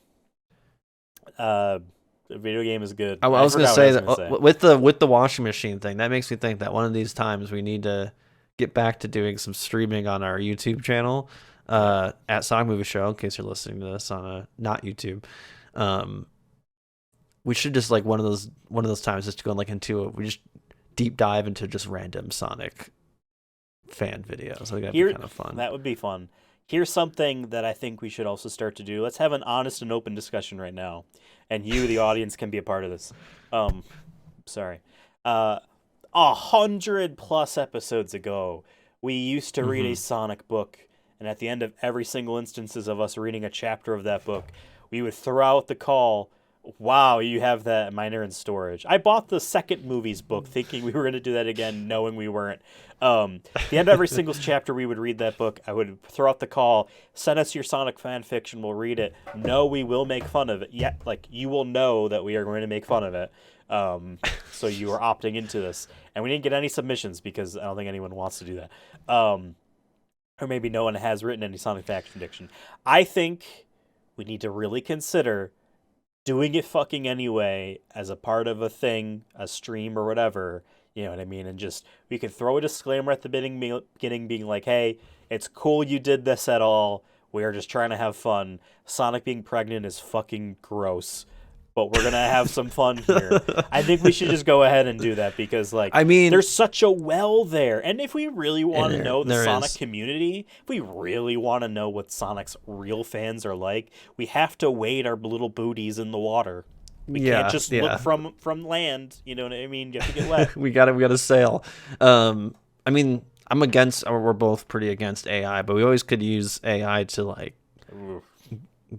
The video game is good. I was gonna forgot what I say was that gonna say. with the washing machine thing, that makes me think that one of these times we need to get back to doing some streaming on our YouTube channel at Song Movie Show. In case you're listening to this on a not YouTube, we should just like one of those times just to go like into we just deep dive into just random Sonic fan videos. I think that'd be kind of fun. That would be fun. Here's something that I think we should also start to do. Let's have an honest and open discussion right now, and you, the audience, can be a part of this. Sorry. 100+ episodes ago, we used to read a Sonic book, and at the end of every single instances of us reading a chapter of that book, we would throw out the call, wow, you have that minor in storage. I bought the second movie's book thinking we were going to do that again, knowing we weren't. The end of every single chapter we would read that book, I would throw out the call, send us your Sonic fan fiction, we'll read it. No, we will make fun of it. Yeah, like, you will know that we are going to make fun of it. So you are opting into this. And we didn't get any submissions because I don't think anyone wants to do that. Or maybe no one has written any Sonic fan fiction. I think we need to really consider doing it fucking anyway as a part of a thing, a stream or whatever, you know what I mean? And just, we could throw a disclaimer at the beginning being like, hey, it's cool you did this at all. We are just trying to have fun. Sonic being pregnant is fucking gross. But we're going to have some fun here. I think we should just go ahead and do that because, like, I mean, there's such a well there. And if we really want to know the Sonic is. community, if we really want to know what Sonic's real fans are like, we have to wade our little booties in the water. We can't just look from land. You know what I mean? You have to get wet. we gotta sail. I mean, we're both pretty against AI, but we always could use AI to, like,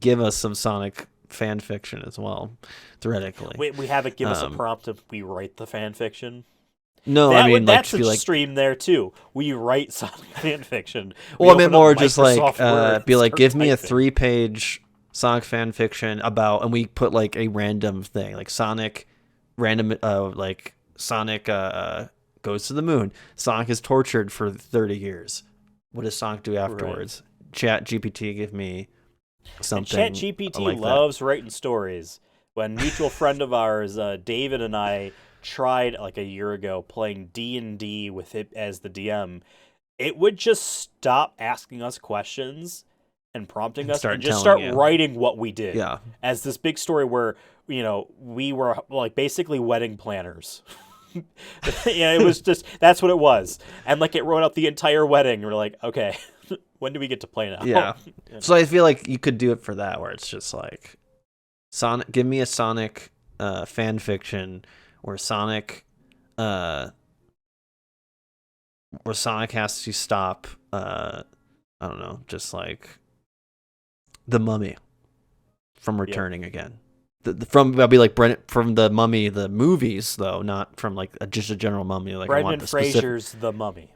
give us some Sonic fan fiction as well, theoretically. We have it give us a prompt if we write the fan fiction. No, that's like, a stream there too. We write Sonic fan fiction. Well, I meant more just like be like, give me a typing. 3-page Sonic fan fiction about, and we put like a random thing, like Sonic, like Sonic goes to the moon. Sonic is tortured for 30 years. What does Sonic do afterwards? Right. Chat GPT, give me something. And Chat GPT like loves writing stories. When a mutual friend of ours, David and I, tried like a year ago playing D&D with it as the DM, it would just stop asking us questions and prompting us and just start writing what we did. Yeah. As this big story where, you know, we were like basically wedding planners. Yeah, it was just, that's what it was. And like it wrote out the entire wedding. We're like, okay, when do we get to play now? Yeah. So I feel like you could do it for that, where it's just like, Sonic, give me a Sonic fan fiction where Sonic has to stop, I don't know, just like the Mummy from returning again. I'll be like from the Mummy, the movies though, not from like just a general Mummy. Like Brendan Fraser's The Mummy.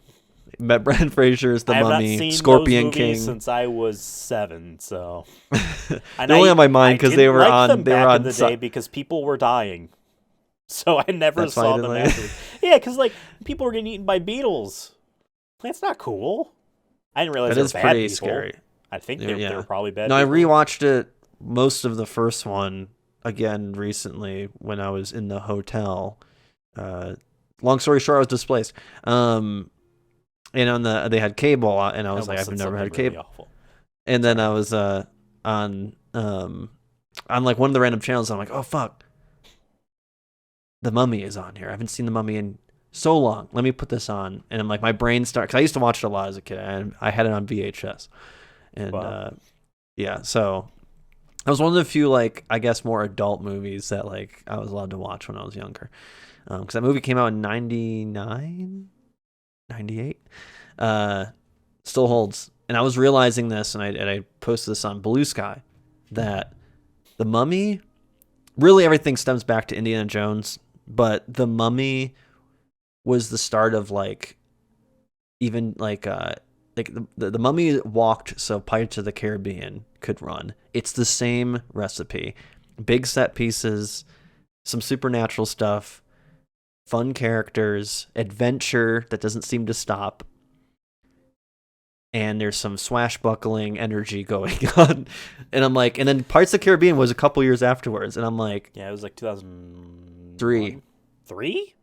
Brendan Fraser's The Mummy. I have not seen Scorpion those King since I was 7. So they're only on my mind because they were on. They were on in the day because people were dying. So I never saw them afterwards. Yeah, because like people were getting eaten by beetles. That's not cool. I didn't realize that is pretty scary. I think they were probably bad. No, I rewatched it, most of the first one again recently when I was in the hotel. Long story short, I was displaced. And on they had cable, and I was like, I've never had cable. Awful. And then I was on like one of the random channels. I'm like, oh fuck, The Mummy is on here. I haven't seen The Mummy in so long. Let me put this on. And I'm like, my brain starts, because I used to watch it a lot as a kid, and I had it on VHS. And yeah, so it was one of the few, like, I guess more adult movies that like I was allowed to watch when I was younger. Because that movie came out in 99, 98. Still holds and I was realizing this, and I posted this on Blue Sky, that the Mummy, really everything stems back to Indiana Jones, but the Mummy was the start of like, even like the Mummy walked so Pirates of the Caribbean could run. It's the same recipe, big set pieces, some supernatural stuff, fun characters, adventure that doesn't seem to stop. And there's some swashbuckling energy going on. And I'm like, and then Pirates of the Caribbean was a couple years afterwards. And I'm like, yeah, it was like 2003. 3? I think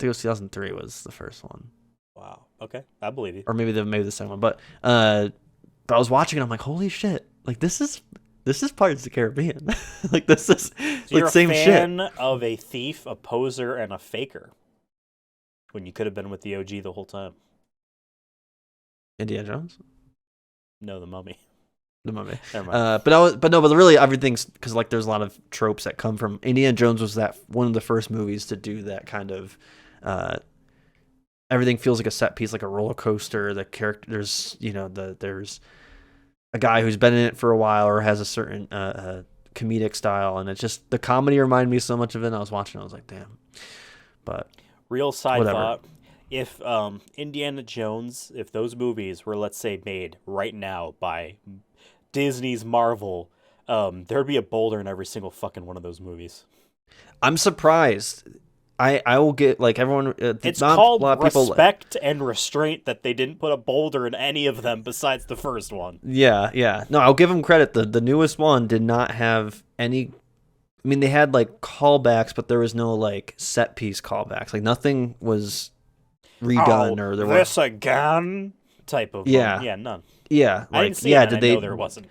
it was 2003 was the first one. Wow. Okay. I believe you. Or maybe the second one. But I was watching it. I'm like, holy shit. Like, this is Pirates of the Caribbean. Like, this is So like you're same a shit. fan of a thief, a poser, and a faker when you could have been with the OG the whole time. Indiana Jones? No, the Mummy. The Mummy. Never mind. But really everything's, because like there's a lot of tropes that come from Indiana Jones. Was that one of the first movies to do that kind of everything feels like a set piece, like a roller coaster. The characters, there's a guy who's been in it for a while or has a certain comedic style, and it's just the comedy reminded me so much of it. And I was watching, I was like, damn. But real side whatever. thought: if Indiana Jones, if those movies were, let's say, made right now by Disney's Marvel, there'd be a boulder in every single fucking one of those movies. I'm surprised. I will get, like, everyone. It's not called a lot of people, respect and restraint that they didn't put a boulder in any of them besides the first one. Yeah. No, I'll give them credit. The newest one did not have any. I mean, they had like callbacks, but there was no like set piece callbacks. Like nothing was redone or there this was again type of Yeah. one. Yeah, none. Yeah, like I didn't see yeah. it, and Did I they? know there wasn't.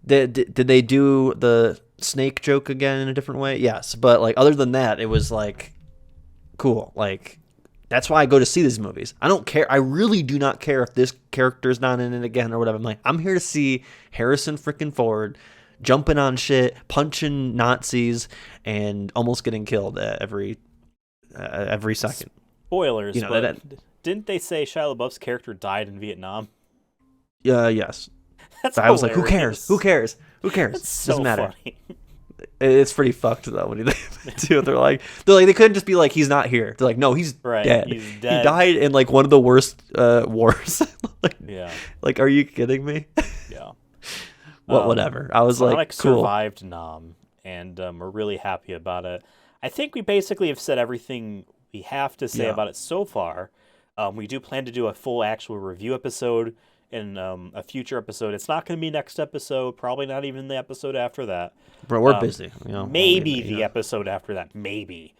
Did they do the snake joke again in a different way? Yes, but like other than that, it was like cool. Like that's why I go to see these movies. I don't care. I really do not care if this character's not in it again or whatever. I'm like, I'm here to see Harrison freaking Ford jumping on shit, punching Nazis, and almost getting killed every second. Spoilers, but that, didn't they say Shia LaBeouf's character died in Vietnam? Yes. That's I was like, hilarious. Who cares? That's so Doesn't matter. funny. It's pretty fucked though when you do it. They're like they couldn't just be like he's not here. They're like, no, he's dead. He's dead. He died in like one of the worst wars. Like, yeah. Like, are you kidding me? Yeah. Whatever. I was like, cool. Survived Nam, and we're really happy about it. I think we basically have said everything we have to say about it so far. We do plan to do a full actual review episode in a future episode. It's not going to be next episode, probably not even the episode after that. Bro, we're busy. Maybe the episode after that, maybe.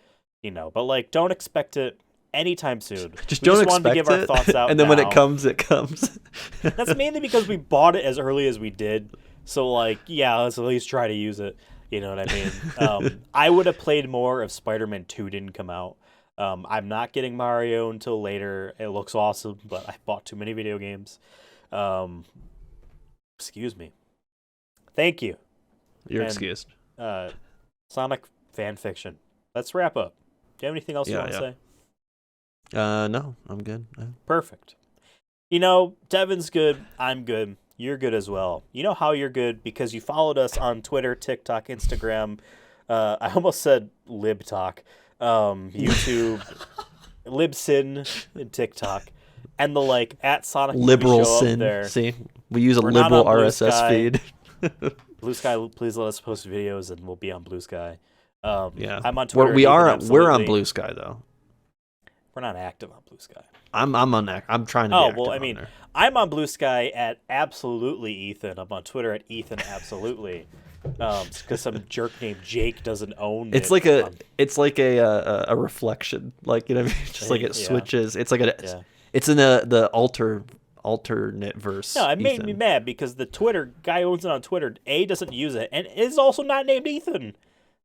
But like, don't expect it anytime soon. Just don't expect wanted to give our thoughts out and then when now. it comes, it comes. That's mainly because we bought it as early as we did. So like, yeah, let's at least try to use it. You know what I mean? I would have played more if Spider-Man 2 didn't come out. I'm not getting Mario until later. It looks awesome, but I bought too many video games. Excuse me. Thank you. You're excused. Sonic fan fiction. Let's wrap up. Do you have anything else you want to say? No, I'm good. Perfect. Devin's good. I'm good. You're good as well. You know how you're good? Because you followed us on Twitter, TikTok, Instagram. I almost said LibTalk. YouTube, Libsyn, and TikTok. And the at Sonic liberal show sin. Up there. See, we use a We're liberal not on Blue RSS Sky. feed. Blue Sky, please let us post videos, and we'll be on Blue Sky. Yeah, I'm on Twitter. We're on Blue Sky though. We're not active on Blue Sky. I'm on that. I'm trying to. Be active I mean, I'm on Blue Sky at Absolutely Ethan. I'm on Twitter at Ethan Absolutely. Because some jerk named Jake doesn't own it. It's like a reflection, like what I mean, just like it switches. It's like it's in the alternate verse. No, it made me mad because the Twitter guy who owns it on Twitter doesn't use it and is also not named Ethan.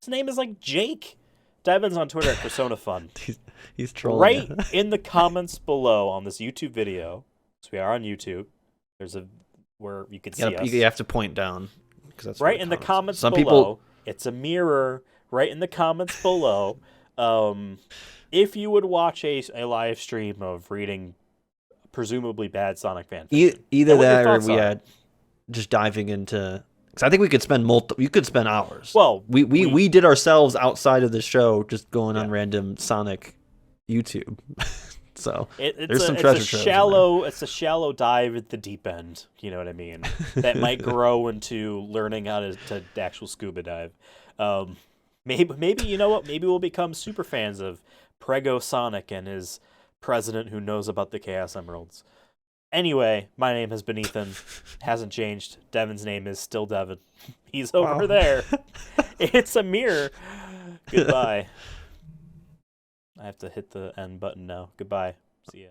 His name is like Jake. Devin's on Twitter at Persona Fun. He's trolling. Right in the comments below on this YouTube video, so we are on YouTube. There's where you can see us. You have to point down. That's right in the comments below. People... It's a mirror right in the comments below. If you would watch a live stream of reading presumably bad Sonic fan fiction. Either that or we are. had just diving into. Because I think we could spend You could spend hours. Well, we did ourselves outside of the show, just going on random Sonic YouTube. So there's some treasure troves. It's a shallow dive at the deep end. You know what I mean? That might grow into learning how to actual scuba dive. Maybe you know what? Maybe we'll become super fans of Prego Sonic and his president who knows about the Chaos Emeralds. Anyway, my name has been Ethan. Hasn't changed. Devin's name is still Devin. He's over there. It's Amir. Goodbye. I have to hit the end button now. Goodbye. See ya.